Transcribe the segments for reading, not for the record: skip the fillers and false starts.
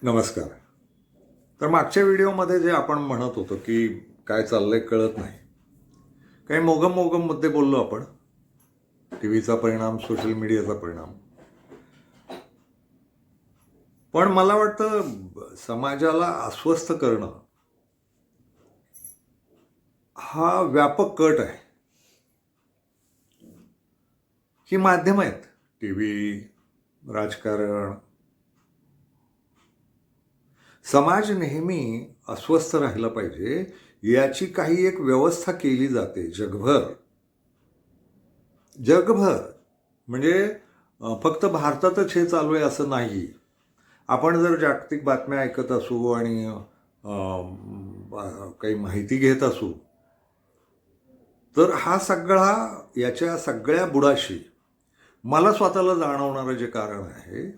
नमस्कार. तर मागच्या व्हिडिओमध्ये जे आपण म्हणत होतो की काय चाललंय कळत नाही, काही मोगम मोगम मुद्दे बोललो आपण. टीव्हीचा परिणाम, सोशल मीडियाचा परिणाम. पण मला वाटतं समाजाला अस्वस्थ करणं हा व्यापक कट आहे. ही माध्यमं आहेत, टीव्ही, राजकारण. समाज नेहमी अस्वस्थ राहिला पाहिजे याची काही एक व्यवस्था केली जाते जगभर. जगभर म्हणजे फक्त भारतातच हे चालू आहे असं नाही. आपण जर जागतिक बातम्या ऐकत असू आणि काही माहिती घेत असू, तर हा सगळा याच्या सगळ्या बुडाशी मला स्वतःला जाणवणारं जे कारण आहे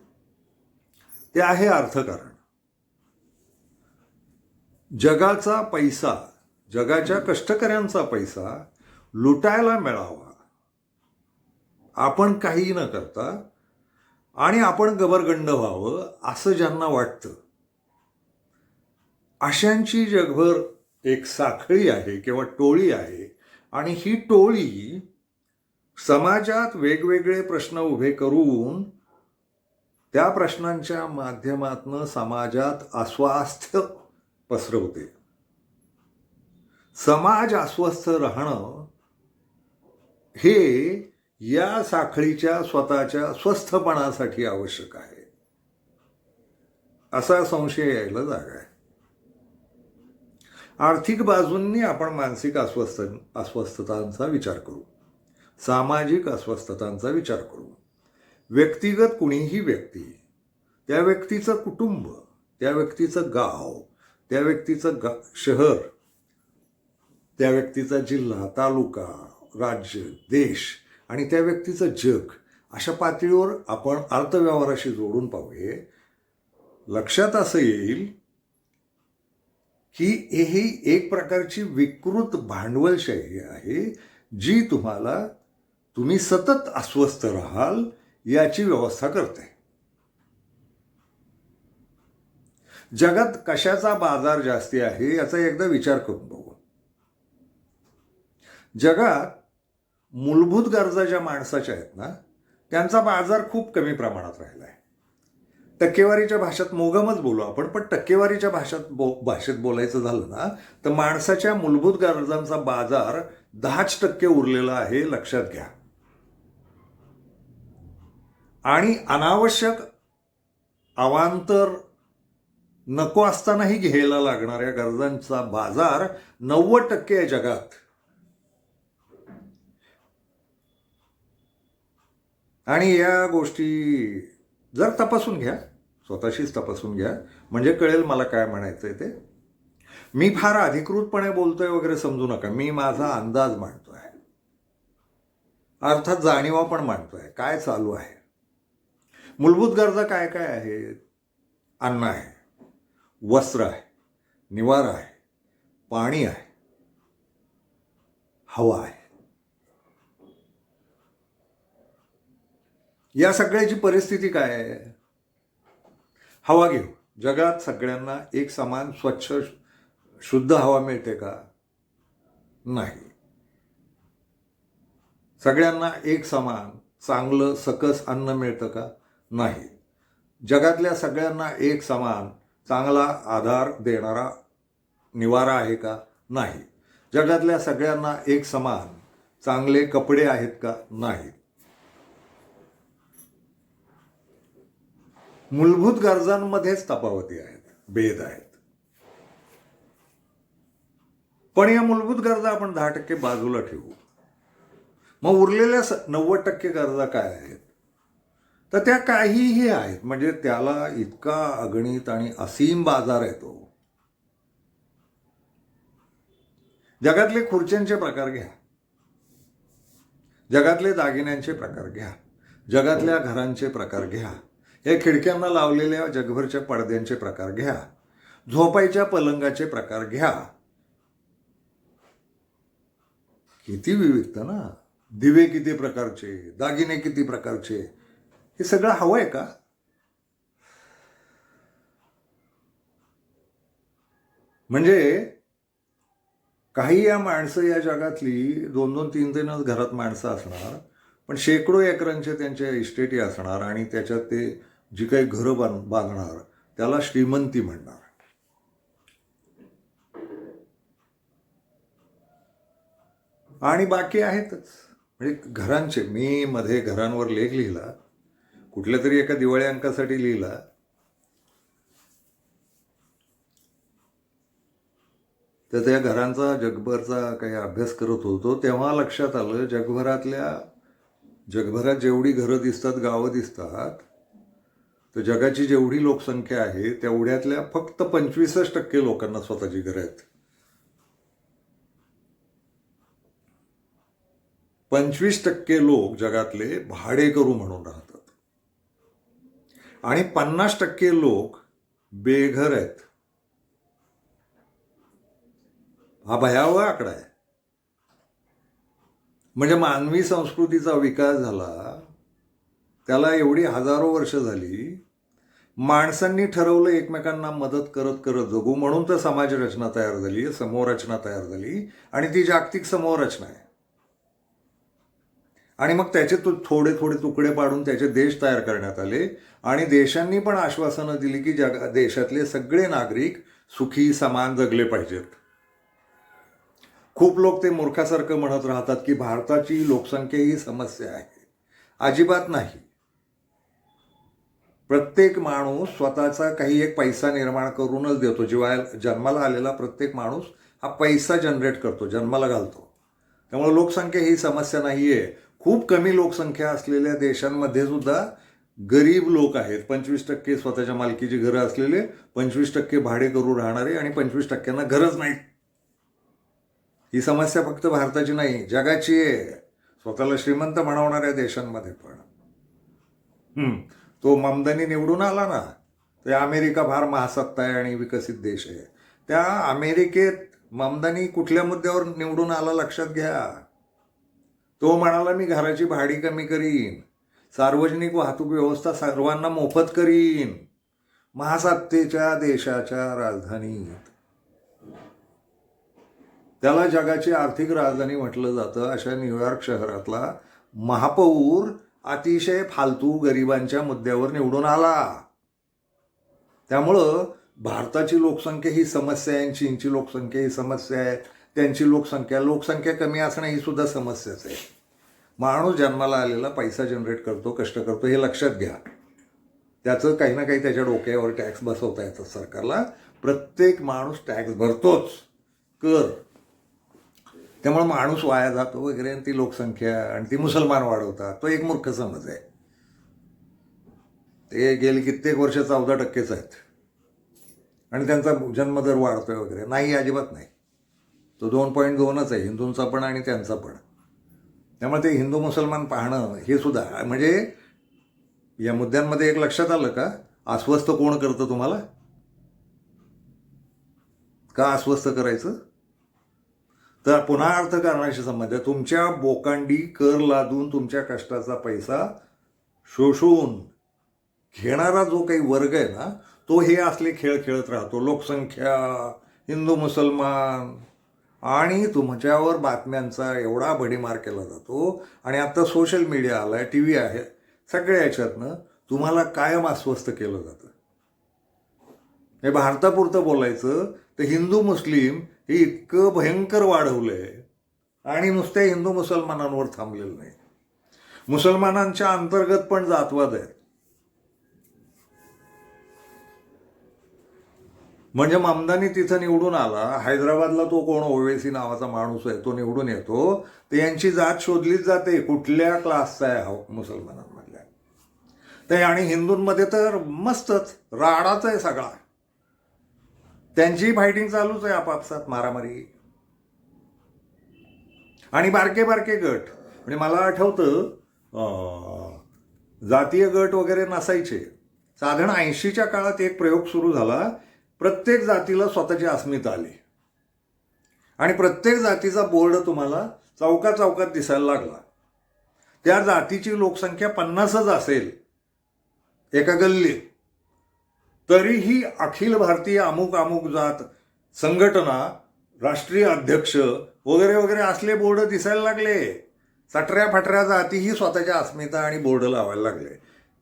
ते आहे अर्थकारण. जगाचा पैसा, जगाच्या कष्टकऱ्यांचा पैसा लुटायला मिळावा, आपण काही न करता, आणि आपण गबरगंड व्हावं असं ज्यांना वाटतं, अशांची जगभर एक साखळी आहे किंवा टोळी आहे. आणि ही टोळी समाजात वेगवेगळे प्रश्न उभे करून त्या प्रश्नांच्या माध्यमातून समाजात अस्वास्थ्य पसरवते. समाज अस्वस्थ राहणं हे या साखळीच्या स्वतःच्या स्वस्थपणासाठी आवश्यक आहे, असा संशय यायला जागा आहे. आर्थिक बाजूंनी आपण मानसिक अस्वस्थतांचा विचार करू, सामाजिक अस्वस्थतांचा विचार करू. व्यक्तिगत कुणीही व्यक्ती, त्या व्यक्तीचं कुटुंब, त्या व्यक्तीचं गाव, त्या व्यक्तीचं शहर, त्या व्यक्तीचा जिल्हा, तालुका, राज्य, देश आणि त्या व्यक्तीचं जग, अशा पातळीवर आपण अर्थव्यवहाराशी जोडून पाहूया. लक्षात असं येईल की ही एक प्रकारची विकृत भांडवलशाही आहे जी तुम्ही सतत अस्वस्थ राहाल याची व्यवस्था करते. जगात कशाचा बाजार जास्ती आहे याचा एकदा विचार करून बघू. जगात मूलभूत गरजा ज्या माणसाच्या आहेत ना, त्यांचा बाजार खूप कमी प्रमाणात राहिला आहे. टक्केवारीच्या भाषेत मोगमच बोलू आपण, पण टक्केवारीच्या भाषेत बोलायचं झालं ना, तर माणसाच्या मूलभूत गरजांचा बाजार 10% उरलेला आहे, लक्षात घ्या. आणि अनावश्यक अवांतर नको असतानाही घ्यायला लागणाऱ्या गरजांचा बाजार 90% आहे जगात. आणि या गोष्टी जर तपासून घ्या, स्वतःशीच तपासून घ्या, म्हणजे कळेल मला काय म्हणायचंय ते. मी फार अधिकृतपणे बोलतोय वगैरे समजू नका. मी माझा अंदाज मांडतोय, अर्थात जाणीवा पण मांडतोय, काय चालू आहे. मूलभूत गरजा काय काय आहेत? अन्न आहे, वस्त्र आहे, निवारा आहे, पाणी आहे, हवा आहे. या सगळ्याची परिस्थिती काय आहे? हवा घेऊ. जगात सगळ्यांना एक समान स्वच्छ शुद्ध हवा मिळते का? नाही. सगळ्यांना एक समान चांगलं सकस अन्न मिळतं का? नाही. जगातल्या सगळ्यांना एक समान चांगला आधार देणारा निवारा आहे का? नाही. जगातल्या सगळ्यांना एक समान चांगले कपडे आहेत का? नाही. मूलभूत गरजांमध्येच तफावती आहेत, भेद आहेत. पण या मूलभूत गरजा आपण 10% बाजूला ठेवू. मग उरलेल्या 90% गरजा काय आहेत? तर त्या काहीही आहेत, म्हणजे त्याला इतका अगणित आणि असीम बाजार येतो. जगातले खुर्च्यांचे प्रकार घ्या, जगातले दागिन्यांचे प्रकार घ्या, जगातल्या घरांचे प्रकार घ्या, या खिडक्यांना लावलेल्या जगभरच्या पडद्यांचे प्रकार घ्या, झोपायच्या पलंगाचे प्रकार घ्या. किती विविधता ना. दिवे किती प्रकारचे, दागिने किती प्रकारचे, हे सगळं हवं आहे का? म्हणजे काही या माणसं या जगातली 2-2, 3-3 घरात माणसं असणार, पण शेकडो एकरांचे त्यांच्या इस्टेटी असणार आणि त्याच्यात ते जी काही घरं बांधणार त्याला श्रीमंती म्हणणार. आणि बाकी आहेतच. म्हणजे घरांचे, मी मध्ये घरांवर लेख लिहिला, कुठल्या तरी एका दिवाळी अंकासाठी लिहिला. तर त्या घरांचा जगभरचा काही अभ्यास करत होतो तेव्हा लक्षात आलं जगभरात जेवढी घरं दिसतात, गावं दिसतात, तर जगाची जेवढी लोकसंख्या आहे तेवढ्यातल्या फक्त 25% लोकांना स्वतःची घरं आहेत. 25% लोक जगातले भाडेकरू म्हणून राहतात आणि 50% लोक बेघर आहेत. हा भयावह आकडा आहे. म्हणजे मानवी संस्कृतीचा विकास झाला, त्याला एवढी हजारो वर्ष झाली. माणसांनी ठरवलं एकमेकांना मदत करत करत जगू, म्हणून तर समाजरचना तयार झाली, समूहरचना तयार झाली आणि ती जागतिक समूहरचना आहे. आणि मग त्याचे थोडे थोडे तुकडे पाडून त्याचे देश तयार करण्यात आले आणि देशांनी पण आश्वासनं दिली की देशातले सगळे नागरिक सुखी समान जगले पाहिजेत. खूप लोक ते मूर्खासारखं म्हणत राहतात की भारताची लोकसंख्या ही समस्या आहे. अजिबात नाही. प्रत्येक माणूस स्वतःचा काही एक पैसा निर्माण करूनच देतो. जन्माला आलेला प्रत्येक माणूस हा पैसा जनरेट करतो, जन्माला घालतो. त्यामुळे लोकसंख्या ही समस्या नाही आहे. खूप कमी लोकसंख्या असलेल्या देशांमध्ये सुद्धा गरीब लोक आहेत. 25% स्वतःच्या मालकीची घरं असलेले, 25% भाडे करू राहणारे आणि 25%ना घरच नाहीत. ही समस्या फक्त भारताची नाही, जगाची आहे. स्वतःला श्रीमंत म्हणवणाऱ्या देशांमध्ये पण. तो ममदानी निवडून आला ना, ते अमेरिका फार महासत्ता आहे आणि विकसित देश आहे. त्या अमेरिकेत ममदानी कुठल्या मुद्द्यावर निवडून आला लक्षात घ्या. तो म्हणाला मी घराची भाडी कमी करीन, सार्वजनिक वाहतूक व्यवस्था सर्वांना मोफत करीन, महासत्तेच्या देशाच्या राजधानीत. त्याला जगाची आर्थिक राजधानी म्हटलं जातं. अशा न्यूयॉर्क शहरातला महापौर अतिशय फालतू गरिबांच्या मुद्द्यावर निवडून आला. त्यामुळं भारताची लोकसंख्या ही समस्या आहे, चीनची लोकसंख्या ही समस्या आहे, त्यांची लोकसंख्या कमी असणं ही सुद्धा समस्याच आहे. माणूस जन्माला आलेला पैसा जनरेट करतो, कष्ट करतो, हे लक्षात घ्या. त्याचं काही ना काही त्याच्या डोक्यावर टॅक्स बसवता येतात सरकारला. प्रत्येक माणूस टॅक्स भरतोच, कर. त्यामुळे माणूस वाया जातो वगैरे. आणि ती लोकसंख्या आणि ती मुसलमान वाढवतात, तो एक मूर्ख समज आहे. ते गेली कित्येक वर्ष 14%च आहेत आणि त्यांचा जन्मदर वाढतोय वगैरे. नाही, अजिबात नाही. तो 2.2च आहे, हिंदूंचा पण आणि त्यांचा पण. त्यामुळे ते हिंदू मुसलमान पाहणं हे सुद्धा, म्हणजे या मुद्द्यांमध्ये एक लक्षात आलं का? अस्वस्थ कोण करतं तुम्हाला? का अस्वस्थ करायचं? तर पुन्हा अर्थकारणाशी संबंध आहे. तुमच्या बोकांडी कर लादून तुमच्या कष्टाचा पैसा शोषून घेणारा जो काही वर्ग आहे ना, तो हे असले खेळ खेळत राहतो. लोकसंख्या, हिंदू मुसलमान, आणि तुमच्यावर बातम्यांचा एवढा भडीमार केला जातो. आणि आता सोशल मीडिया आलाय, टी व्ही आहे, सगळ्या याच्यातनं तुम्हाला कायम अस्वस्थ केलं जातं. हे भारतापुरतं बोलायचं तर हिंदू मुस्लिम हे इतकं भयंकर वाढवलंय आणि नुसत्या हिंदू मुसलमानांवर थांबलेलं नाही. मुसलमानांच्या अंतर्गत पण जातवाद आहेत. म्हणजे ममदानी तिथं निवडून आला, हैदराबादला तो कोण ओवेसी नावाचा माणूस आहे, तो निवडून येतो, तर यांची जात शोधलीच जाते कुठल्या क्लासचा आहे मुसलमानांमधल्या. ते आणि हिंदूंमध्ये तर मस्तच राडाच आहे सगळा. त्यांची फायटिंग चालूच आहे, आपापसात मारामारी. आणि बारके बारके गट, म्हणजे मला आठवतं जातीय गट वगैरे नसायचे. साधारण 80च्या काळात एक प्रयोग सुरू झाला. प्रत्येक जातीला स्वतःची अस्मिता आली आणि प्रत्येक जातीचा बोर्ड तुम्हाला चौकात दिसायला लागला. त्या जातीची लोकसंख्या 50च असेल एका गल्लीत, तरीही अखिल भारतीय अमुक अमुक जात संघटना, राष्ट्रीय अध्यक्ष वगैरे वगैरे असले बोर्ड दिसायला लागले. चटऱ्या फाटऱ्या जातीही स्वतःच्या अस्मिता आणि बोर्ड लावायला लागले.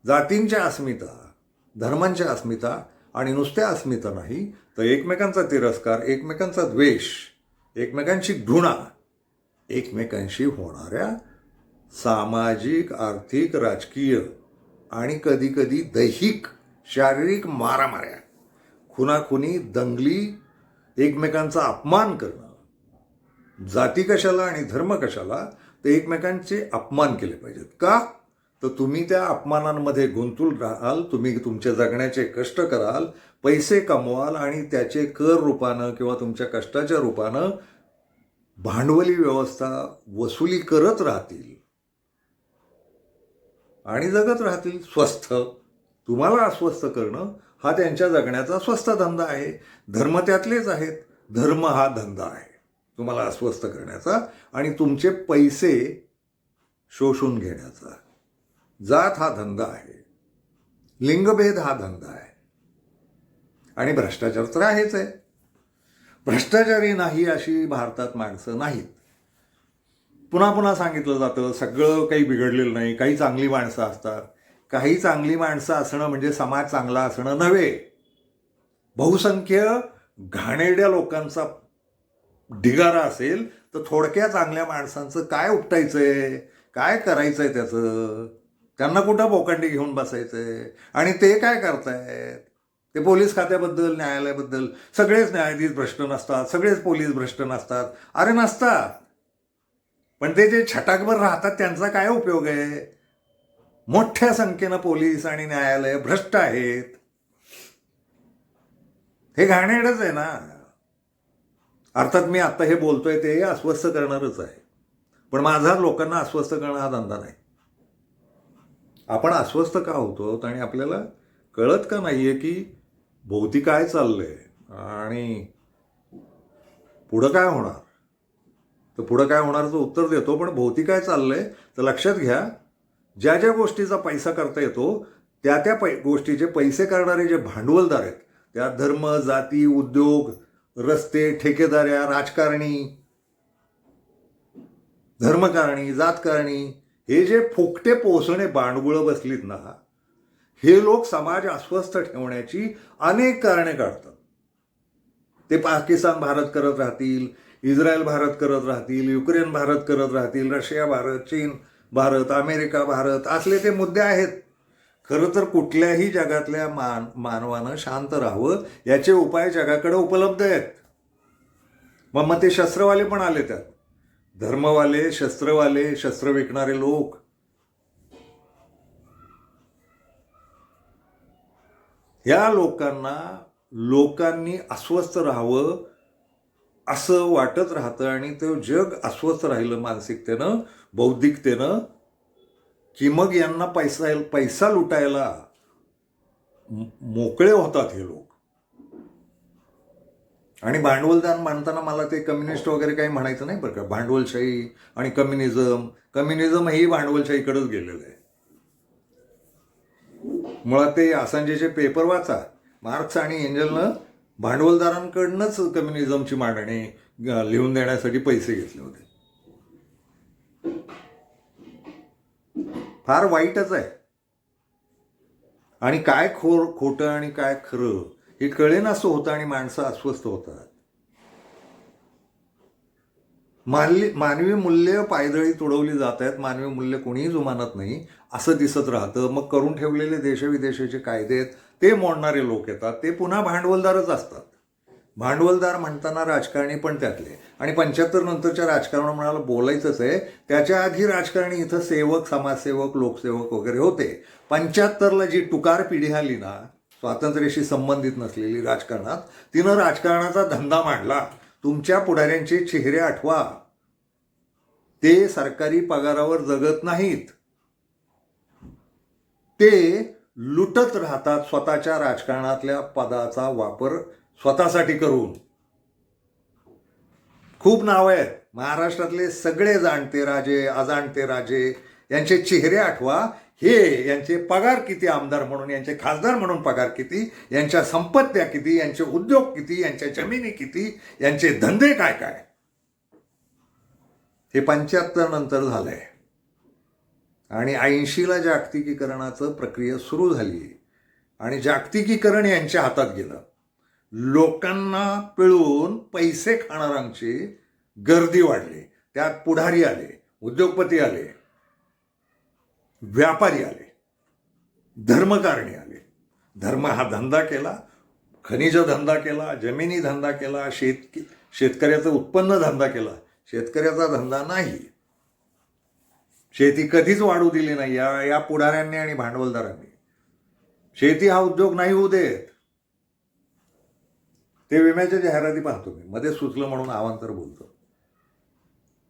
जातींच्या अस्मिता, धर्मांच्या अस्मिता आणि नुसत्या अस्मिता नाही तर एकमेकांचा तिरस्कार, एकमेकांचा द्वेष, एकमेकांची घृणा, एकमेकांशी होणाऱ्या सामाजिक, आर्थिक, राजकीय आणि कधीकधी दैहिक, शारीरिक मारामाऱ्या, खुनाखुनी, दंगली, एकमेकांचा अपमान करणं. जाती कशाला आणि धर्म कशाला, तर एकमेकांचे अपमान केले पाहिजेत. का? तर तुम्ही त्या अपमानांमध्ये गुंतून राहाल, तुम्ही तुमच्या जगण्याचे कष्ट कराल, पैसे कमवाल आणि त्याचे कर रूपानं किंवा तुमच्या कष्टाच्या रूपानं भांडवली व्यवस्था वसुली करत राहतील आणि जगत राहतील स्वस्थ. तुम्हाला अस्वस्थ करणं हा त्यांच्या जगण्याचा स्वस्थ धंदा आहे. धर्म त्यातलेच आहेत. धर्म हा धंदा आहे तुम्हाला अस्वस्थ करण्याचा आणि तुमचे पैसे शोषून घेण्याचा. जात हा धंदा आहे, लिंगभेद हा धंदा आहे आणि भ्रष्टाचार तर आहेच आहे. भ्रष्टाचारी नाही अशी भारतात माणसं नाहीत. पुन्हा पुन्हा सांगितलं जातं सगळं काही बिघडलेलं नाही, काही चांगली माणसं असतात. काही चांगली माणसं असणं म्हणजे समाज चांगला असणं नव्हे. बहुसंख्य घाणेरड्या लोकांचा ढिगारा असेल तर थोडक्या चांगल्या माणसांचं काय उपटायचंय, काय करायचंय त्याचं, त्यांना कुठं बोकांडी घेऊन बसायचंय. आणि ते काय करतायत, ते पोलीस खात्याबद्दल, न्यायालयाबद्दल, सगळेच न्यायाधीश भ्रष्ट नसतात, सगळेच पोलीस भ्रष्ट नसतात. अरे नसतात, पण ते जे छटाकभर राहतात त्यांचा काय उपयोग आहे. मोठ्या संख्येनं पोलीस आणि न्यायालय भ्रष्ट आहेत. हे घाणेरडंच आहे ना. अर्थात मी आता हे बोलतोय ते अस्वस्थ करणारच आहे, पण माझा लोकांना अस्वस्थ करणं हा धंदा नाही. आपण अस्वस्थ का होतो आणि आपल्याला कळत का नाहीये की भोवती काय चाललंय आणि पुढं काय होणार. तर पुढं काय होणारचं उत्तर देतो, पण भोवती काय चाललंय तर लक्षात घ्या, ज्या ज्या गोष्टीचा पैसा करता येतो त्या त्या गोष्टीचे पैसे करणारे जे भांडवलदार आहेत, त्यात धर्म, जाती, उद्योग, रस्ते, ठेकेदाऱ्या, राजकारणी, धर्मकारणी, जातकारणी, हे जे फुकटे पोसणे बांडगुळं बसलीत ना, हे लोक समाज अस्वस्थ ठेवण्याची अनेक कारणे काढतात. ते पाकिस्तान भारत करत राहतील, इस्रायल भारत करत राहतील, युक्रेन भारत करत राहतील, रशिया भारत, चीन भारत, अमेरिका भारत, असले ते मुद्दे आहेत. खरं तर कुठल्याही जगातल्या मानवानं शांत राहावं याचे उपाय जगाकडे उपलब्ध आहेत. मग ते शस्त्रवाले पण आले त्यात, धर्मवाले, शस्त्रवाले, शस्त्र विकणारे लोक. या लोकांनी अस्वस्थ राहावं असं वाटत राहतं आणि ते जग अस्वस्थ राहिलं मानसिकतेनं, बौद्धिकतेनं, की मग यांना पैसा लुटायला मोकळे होतात हे लोक. आणि भांडवलदार म्हणताना मला ते कम्युनिस्ट वगैरे काही म्हणायचं नाही बरं का. भांडवलशाही आणि कम्युनिझम ही भांडवलशाहीकडेच गेलेलं आहे. मुळात ते असांजेचे पेपर वाचा, मार्क्स आणि एंजलनं भांडवलदारांकडनंच कम्युनिझमची मांडणी लिहून देण्यासाठी पैसे घेतले होते. फार वाईटच आहे. आणि काय खोटं आणि काय खरं हे कळेनासं होतं आणि माणसं अस्वस्थ होतात. मानवी मूल्य पायदळी तुडवली जात आहेत. मानवी मूल्य कोणीही जुमानत नाही असं दिसत राहतं. मग करून ठेवलेले देशविदेशाचे कायदे आहेत ते मोडणारे लोक येतात. ते पुन्हा भांडवलदारच असतात. भांडवलदार म्हणताना राजकारणी पण त्यातले. आणि 75 नंतरच्या राजकारणाला बोलायचंच आहे. त्याच्या आधी राजकारणी इथं सेवक, समाजसेवक, लोकसेवक वगैरे होते. 75ला जी टुकार पिढी आली ना, स्वातंत्र्याशी संबंधित नसलेली राजकारणात, तिनं राजकारणाचा धंदा मांडला. तुमच्या पुढाऱ्यांचे चेहरे आठवा. ते सरकारी पगारावर जगत नाहीत. ते लुटत राहतात स्वतःच्या राजकारणातल्या पदाचा वापर स्वतःसाठी करून. खूप नावं आहेत. महाराष्ट्रातले सगळे जाणते राजे, अजाणते राजे यांचे चेहरे आठवा. हे यांचे पगार किती आमदार म्हणून, यांचे खासदार म्हणून पगार किती, यांच्या संपत्त्या किती, यांचे उद्योग किती, यांच्या जमिनी किती, यांचे धंदे काय काय, हे 75 नंतर झालंय. आणि 80ला जागतिकीकरणाचं प्रक्रिया सुरू झाली आणि जागतिकीकरण यांच्या हातात गेलं. लोकांना पिळून पैसे खाणाऱ्यांची गर्दी वाढली. त्यात पुढारी आले, उद्योगपती आले, व्यापारी आले, धर्मकारणी आले. धर्म हा धंदा केला, खनिज धंदा केला, जमिनी धंदा केला, शेतकऱ्याचं उत्पन्न धंदा केला. शेतकऱ्याचा धंदा नाही. शेती कधीच वाढू दिली नाही या पुढाऱ्यांनी आणि भांडवलदारांनी. शेती हा उद्योग नाही होऊ देत. ते विम्याच्या जाहिराती पाहतो मी, मध्ये सुचलं म्हणून अवांतर बोलतो.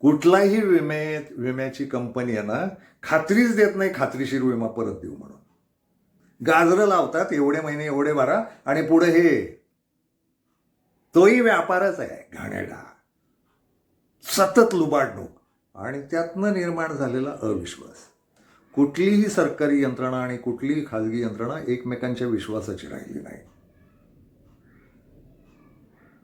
कुठलाही विम्याची कंपनी आहे ना, खात्रीच देत नाही खात्रीशीर विमा परत देऊ म्हणून. गाजरं लावतात, एवढे महिने एवढे भरा, आणि पुढे हे तोही व्यापारच आहे घाणेरडा, सतत लुबाडणूक, आणि त्यातनं निर्माण झालेला अविश्वास. कुठलीही सरकारी यंत्रणा आणि कुठलीही खाजगी यंत्रणा एकमेकांच्या विश्वासाची राहिली नाही.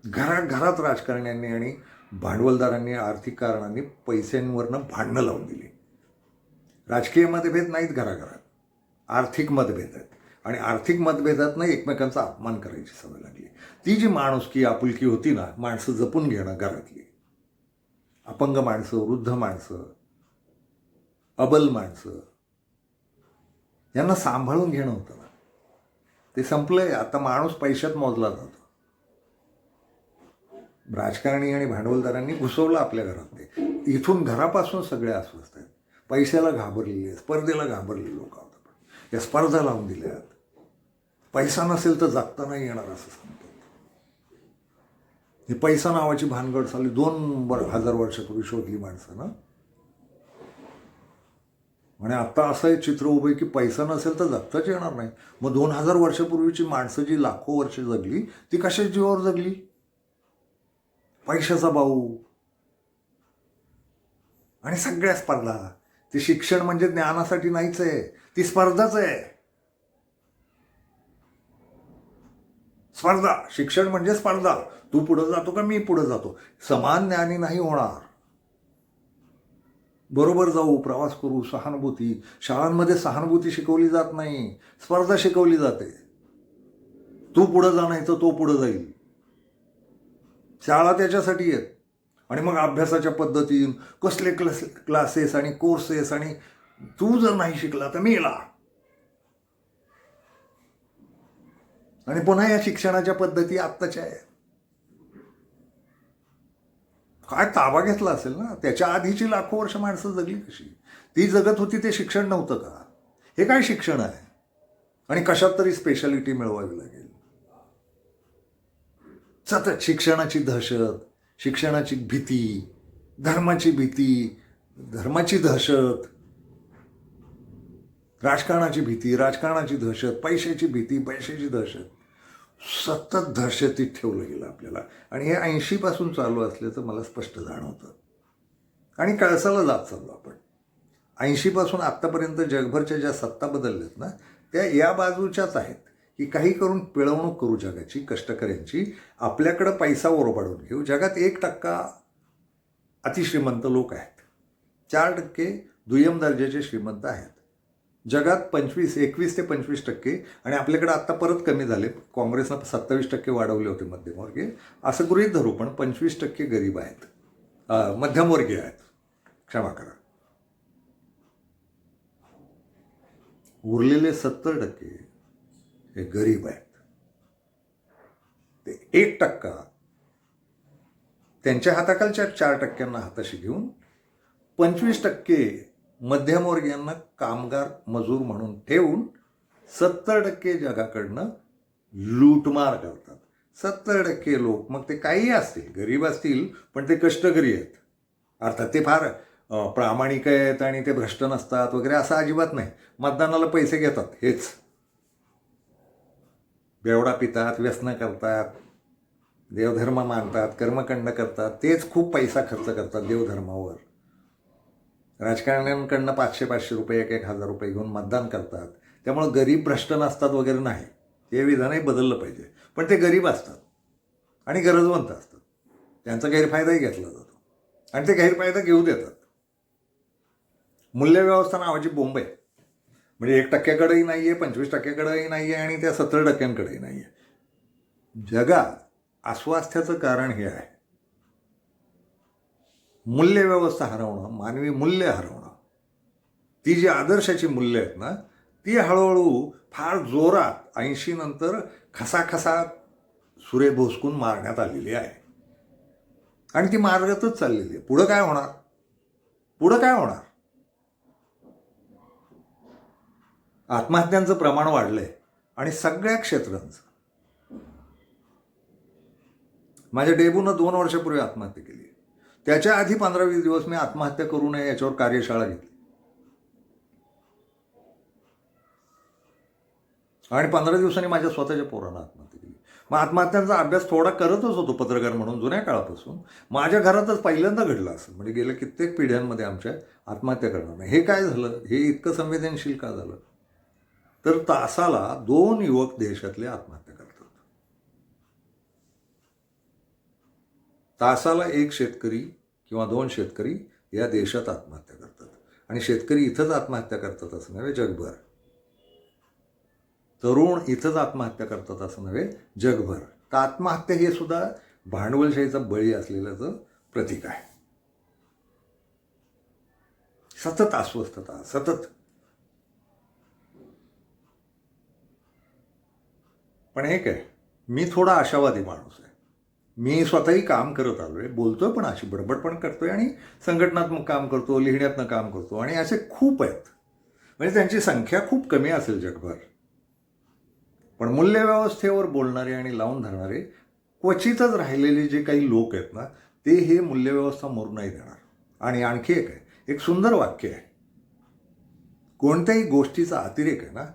घरात राजकारण्यांनी आणि भांडवलदारांनी आर्थिक कारणांनी पैशांवरनं भांडणं लावून दिली. राजकीय मतभेद नाहीत घराघरात, आर्थिक मतभेद आहेत. आणि आर्थिक मतभेदातनं एकमेकांचा अपमान करायची सवय लागली. ती जी माणुसकी आपुलकी होती ना, माणसं जपून घेणं घरातली, अपंग माणसं, वृद्ध माणसं, अबल माणसं, यांना सांभाळून घेणं होतं ना, ते संपलंय. आता माणूस पैशात मोजला जातो. राजकारणी आणि भांडवलदारांनी घुसवलं आपल्या घरात. ते इथून घरापासून सगळे अस्वस्थ आहेत. पैशाला घाबरलेले, स्पर्धेला घाबरलेले लोक आहोत. या स्पर्धा लावून दिल्यात. पैसा नसेल तर जगता नाही येणार असं सांगतात. हे पैसा नावाची भानगड साली 2000 वर्षापूर्वी शोधली माणसं ना. आणि आता असं एक चित्र उभं आहे की पैसा नसेल तर जगताच येणार नाही. मग 2000 वर्षापूर्वीची माणसं जी लाखो वर्ष जगली ती कशाच्या जीवावर जगली? पैशाचा भाऊ आणि सगळ्या स्पर्धा. ते शिक्षण म्हणजे ज्ञानासाठी नाहीच आहे, ती स्पर्धाच आहे. स्पर्धा, शिक्षण म्हणजे स्पर्धा. तू पुढं जातो का मी पुढं जातो. समान ज्ञानी नाही होणार. बरोबर जाऊ, प्रवास करू, सहानुभूती. शाळांमध्ये सहानुभूती शिकवली जात नाही, स्पर्धा शिकवली जाते. तू पुढं जा नाही तर तो पुढं जाईल. शाळा त्याच्यासाठी आहेत. आणि मग अभ्यासाच्या पद्धतीन कसले क्लासेस आणि कोर्सेस, आणि तू जर नाही शिकला तर मेला. आणि पुन्हा या शिक्षणाच्या पद्धती आत्ताच्या आहेत. काय ताबा घेतला असेल ना. त्याच्या आधीची लाखो वर्ष माणसं जगली कशी? ती जगत होती ते शिक्षण नव्हतं का? हे काय शिक्षण आहे? आणि कशात तरी स्पेशालिटी मिळवावी लागेल. सतत शिक्षणाची दहशत, शिक्षणाची भीती, धर्माची भीती, धर्माची दहशत, राजकारणाची भीती, राजकारणाची दहशत, पैशाची भीती, पैशाची दहशत. सतत दहशतीत ठेवलं गेलं आपल्याला. आणि हे 80 पासून चालू असल्याचं मला स्पष्ट जाणवतं. आणि कळसाला जात चाललो आपण. 80 पासून आत्तापर्यंत जगभरच्या ज्या सत्ता बदलल्यात ना, त्या या बाजूच्याच आहेत की काही करून पिळवणूक करू जगाची, कष्टकऱ्यांची, आपल्याकडं पैसा ओरबाडून घेऊ. जगात 1% अतिश्रीमंत लोक आहेत, 4% दुय्यम दर्जाचे श्रीमंत आहेत. जगात 21 ते 25%, आणि आपल्याकडे आत्ता परत कमी झाले. काँग्रेसनं 27% वाढवले होते मध्यमवर्गीय, असं गृहीत धरू. पण 25% गरीब आहेत, मध्यमवर्गीय आहेत, क्षमा करा. उरलेले 70% हे गरीब आहेत. ते 1% त्यांच्या हाताखालच्या 4%ांना हाताशी घेऊन 25% मध्यमवर्गीयांना कामगार मजूर म्हणून ठेवून 70% जगाकडनं लूटमार करतात. 70% लोक, मग ते काही असतील, गरीब असतील पण ते कष्टकरी आहेत. अर्थात ते फार प्रामाणिक आहेत आणि ते भ्रष्ट नसतात वगैरे असं अजिबात नाही. मतदानाला पैसे घेतात, हेच बेवडा पितात, व्यसनं करतात, देवधर्म मानतात, कर्मकांड करतात, तेच खूप पैसा खर्च करतात देवधर्मावर. राजकारण्यांकडनं 500-500 रुपये 1,000 रुपये घेऊन मतदान करतात. त्यामुळं गरीब भ्रष्ट नसतात वगैरे नाही. हे विधानही बदललं पाहिजे. पण ते गरीब असतात आणि गरजवंत असतात. त्यांचा गैरफायदाही घेतला जातो आणि ते गैरफायदा घेऊ देतात. मूल्यव्यवस्था नावाची बोंब आहे. म्हणजे 1%कडेही नाही आहे, 25%कडेही नाही आहे आणि त्या 70%कडेही नाही आहे. जगात अस्वास्थ्याचं कारण हे आहे. मूल्यव्यवस्था हरवणं, मानवी मूल्य हरवणं. ती जी आदर्शाची मूल्य आहेत ना, ती हळूहळू फार जोरात 80 नंतर खसाखसा सुरे भोसकून मारण्यात आलेली आहे आणि ती मारतच चाललेली आहे. पुढं काय होणार? पुढं काय होणार? आत्महत्यांचं प्रमाण वाढलंय आणि सगळ्या क्षेत्रांचं. माझ्या डेबूनं 2 वर्षापूर्वी आत्महत्या केली. त्याच्या आधी 15-20 दिवस मी आत्महत्या करू नये याच्यावर कार्यशाळा घेतली आणि 15 दिवसांनी माझ्या स्वतःच्या पोरानं आत्महत्या केली. मग आत्महत्यांचा अभ्यास थोडा करतच होतो पत्रकार म्हणून जुन्या काळापासून. माझ्या घरातच पहिल्यांदा घडलं असं. म्हणजे गेल्या कित्येक पिढ्यांमध्ये आमच्या आत्महत्या करणार नाही. हे काय झालं? हे इतकं संवेदनशील का झालं? तर तासाला 2 युवक देशातले आत्महत्या करतात. तासाला 1 शेतकरी किंवा 2 शेतकरी या देशात आत्महत्या करतात. आणि शेतकरी इथंच आत्महत्या करतात असं नव्हे, जगभर. तरुण इथंच आत्महत्या करतात असं नव्हे, जगभर. तर आत्महत्या हे सुद्धा भांडवलशाहीचा बळी असलेल्याचं प्रतीक आहे. सतत अस्वस्थता, सतत. पण हे काय, मी थोडा आशावादी माणूस आहे. मी स्वतःही काम करत आलो आहे, बोलतोय पण, अशी बडबड पण करतोय आणि संघटनात्मक काम करतो, लिहिण्यातनं काम करतो आणि असे खूप आहेत. म्हणजे त्यांची संख्या खूप कमी असेल जगभर. पण मूल्यव्यवस्थेवर बोलणारे आणि लावून धरणारे क्वचितच राहिलेले जे काही लोक आहेत ना, ते हे मूल्यव्यवस्था मरू नाही देणार. आणि आणखी एक आहे, एक सुंदर वाक्य आहे. कोणत्याही गोष्टीचा अतिरेक आहे ना,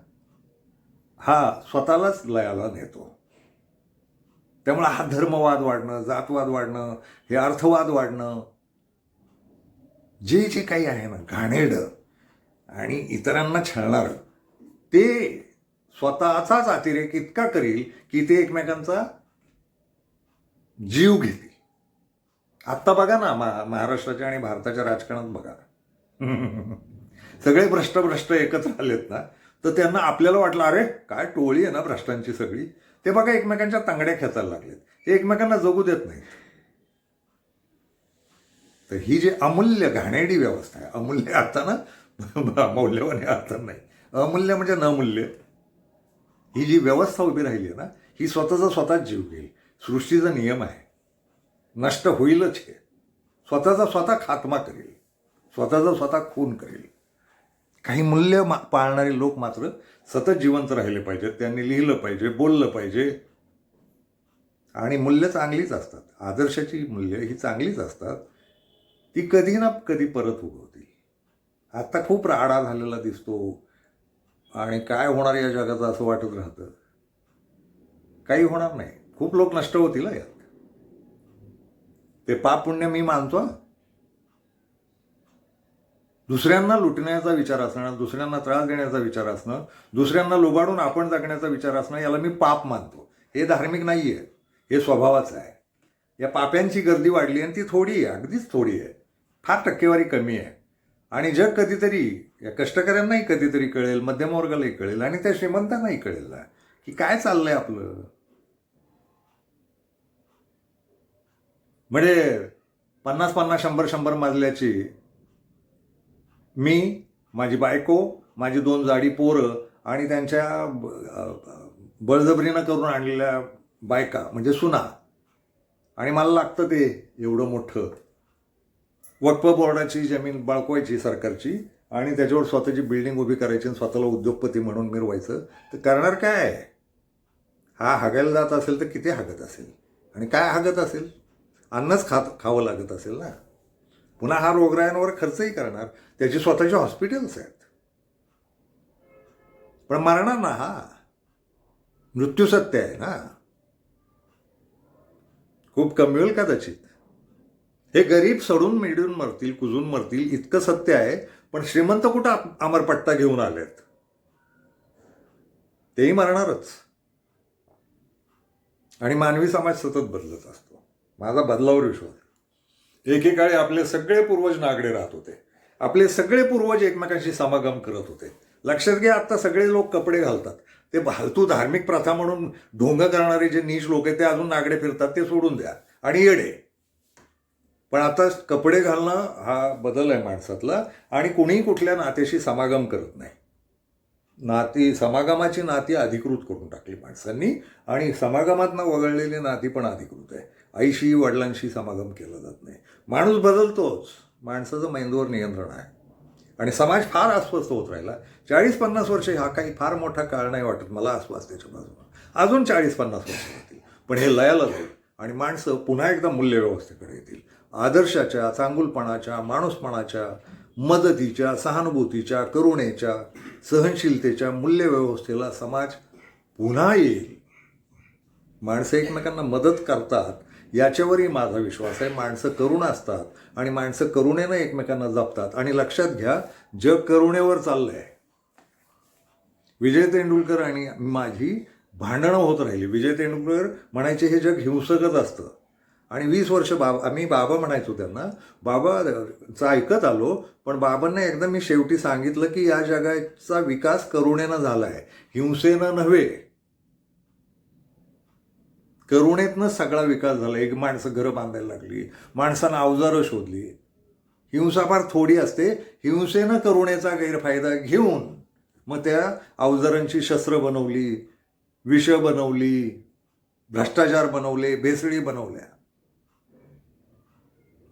हा स्वतःलाच लयाला नेतो. त्यामुळे हा धर्मवाद वाढणं, जातवाद वाढणं, हे अर्थवाद वाढणं, जे जे काही आहे ना घाणेरडं आणि इतरांना छळणारं, ते स्वतःचाच अतिरेक इतका करील की ते एकमेकांचा जीव घेतील. आत्ता बघा ना, महाराष्ट्राच्या आणि भारताच्या राजकारणात बघा. सगळे भ्रष्ट एकत्र आलेत ना, तर त्यांना आपल्याला वाटलं अरे काय टोळी आहे ना भ्रष्टांची सगळी. ते बघा एकमेकांच्या तांगड्या खेचायला लागलेत. ते एकमेकांना जगू देत नाहीत. तर ही जी अमूल्य घाणेरडी व्यवस्था आहे, अमूल्य आता ना मौल्यवान हे अर्थ नाही, अमूल्य म्हणजे नमूल्य, ही जी व्यवस्था उभी राहिली आहे ना, ही स्वतःच जीव घेईल. सृष्टीचा नियम आहे, नष्ट होईलच हे. स्वतः खात्मा करेल, स्वतः खून करेल. काही मूल्य पाळणारे लोक मात्र सतत जिवंत राहिले पाहिजेत. त्यांनी लिहिलं पाहिजे, बोललं पाहिजे. आणि मूल्य चांगलीच असतात. आदर्शाची मूल्य ही चांगलीच असतात. ती कधी ना कधी परत उगवतील. आता खूप राडा झालेला दिसतो आणि काय होणार या जगाचं असं वाटत राहतं. काही होणार नाही. खूप लोक नष्ट होतील यात. ते पाप पुण्य मी मानतो. दुसऱ्यांना लुटण्याचा विचार असणं, दुसऱ्यांना त्रास देण्याचा विचार असणं, दुसऱ्यांना लुबाडून आपण जगण्याचा विचार असणं, याला मी पाप मानतो. हे धार्मिक नाही आहे, हे स्वभावाचं आहे. या पाप्यांची गर्दी वाढली आणि ती थोडी आहे, अगदीच थोडी आहे. फार टक्केवारी कमी आहे. आणि जग कधीतरी या कष्टकऱ्यांनाही कधीतरी कळेल, मध्यमवर्गालाही कळेल आणि त्या श्रीमंतांनाही कळेल ना की काय चाललंय आपलं. म्हणजे 50-50, 100-100 मजल्याची मी, माझी बायको, माझी 2 जाडी पोरं आणि त्यांच्या बळजबरीनं करून आणलेल्या बायका म्हणजे सुना, आणि मला लागतं ते एवढं मोठं. वक्फ बोर्डाची जमीन बळकवायची सरकारची आणि त्याच्यावर स्वतःची बिल्डिंग उभी करायची आणि स्वतःला उद्योगपती म्हणून मिरवायचं. तर करणार काय? हा हागायला जात असेल तर किती हागत असेल आणि काय हागत असेल? अन्नच खावं लागत असेल ना. पुन्हा हा रोगरायांवर खर्चही करणार. त्याची स्वतःची हॉस्पिटल्स आहेत. पण मरणार ना हा. मृत्यू सत्य आहे ना. खूप कमी होईल कदाचित. हे गरीब सडून मिळून मरतील, कुजून मरतील, इतकं सत्य आहे. पण श्रीमंत कुठं अमरपट्टा घेऊन आलेत? तेही मरणारच. आणि मानवी समाज सतत बदलत असतो. माझा बदलावर विश्वास. एकेकाळी आपले सगळे पूर्वज नागडे राहत होते. आपले सगळे पूर्वज एकमेकांशी समागम करत होते. लक्षात घ्या, आता सगळे लोक कपडे घालतात. ते फालतू धार्मिक प्रथा म्हणून ढोंग करणारे जे नीच लोक आहेत ते अजून नागडे फिरतात, ते सोडून द्या. आणि येडे. पण आता कपडे घालणं हा बदल आहे माणसातला. आणि कुणीही कुठल्या नात्याशी समागम करत नाही. समागमाची नाती अधिकृत करून टाकली माणसांनी. आणि समागमातनं वगळलेली नाती पण अधिकृत आहे. आईशी वडिलांशी समागम केला जात नाही. माणूस बदलतोच. माणसाचं मेंदूवर नियंत्रण आहे. आणि समाज फार अस्वस्थ होत राहिला. 40-50 वर्ष हा काही फार मोठा काळ नाही वाटत मला अस्वस्थतेच्या बाजूला. अजून 40-50 वर्ष होतील. पण हे लयाला जाईल आणि माणसं पुन्हा एकदा मूल्यव्यवस्थेकडे येतील. आदर्शाच्या, चांगुलपणाच्या, माणूसपणाच्या, मदतीच्या, सहानुभूतीच्या, करुणेच्या, सहनशीलतेच्या मूल्यव्यवस्थेला समाज पुन्हा येईल. माणसं एकमेकांना मदत करतात याच्यावरही माझा विश्वास आहे. माणसं करुण असतात आणि माणसं करुणेनं एकमेकांना जपतात. आणि लक्षात घ्या, जग करुणेवर चाललंय. विजय तेंडुलकर आणि माझी भांडणं होत राहिली. विजय तेंडुलकर म्हणायचे हे जग हिंसकच असतं. आणि 20 वर्ष आम्ही बाबा म्हणायचो त्यांना. बाबाचं ऐकत आलो. पण बाबांना एकदा मी शेवटी सांगितलं की या जगाचा विकास करुणेनं झालाय, हिंसेनं नव्हे. करुणेतनं सगळा विकास झाला. एक माणसं घरं बांधायला लागली, माणसानं अवजारं शोधली. हिंसा फार थोडी असते. हिंसेनं करुणेचा गैरफायदा घेऊन मग त्या अवजारांची शस्त्र बनवली, विष बनवली, भ्रष्टाचार बनवले, भेसळी बनवल्या.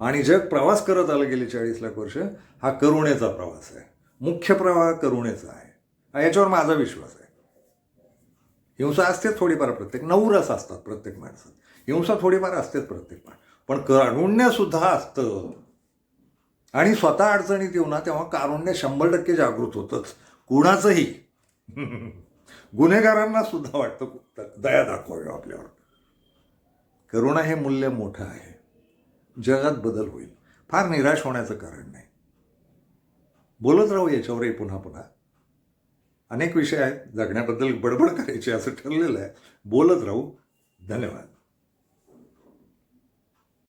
आणि जग प्रवास करत आलं गेले 40 लाख वर्ष. हा करुणेचा प्रवास आहे. मुख्य प्रवाह करुणेचा आहे. याच्यावर माझा विश्वास आहे. हिंसा असते थोडीफार प्रत्येक, 9 रस असतात प्रत्येक माणसात. हिंसा थोडीफार असतेच प्रत्येक माणसात. पण कारुण्य सुद्धा असतं. आणि स्वतः अडचणीत येऊ ना तेव्हा कारुण्य 100% जागृत होतंच. कुणाचंही. गुन्हेगारांना सुद्धा वाटतं दया दाखवावी आपल्यावर. करुणा हे मूल्य मोठं आहे. जगात बदल होईल. फार निराश होण्याचं कारण नाही. बोलत राहू याच्यावरही पुन्हा पुन्हा. अनेक विषय आहेत. जगण्याबद्दल बडबड करायची असं ठरलेलं आहे. बोलत राहू. धन्यवाद.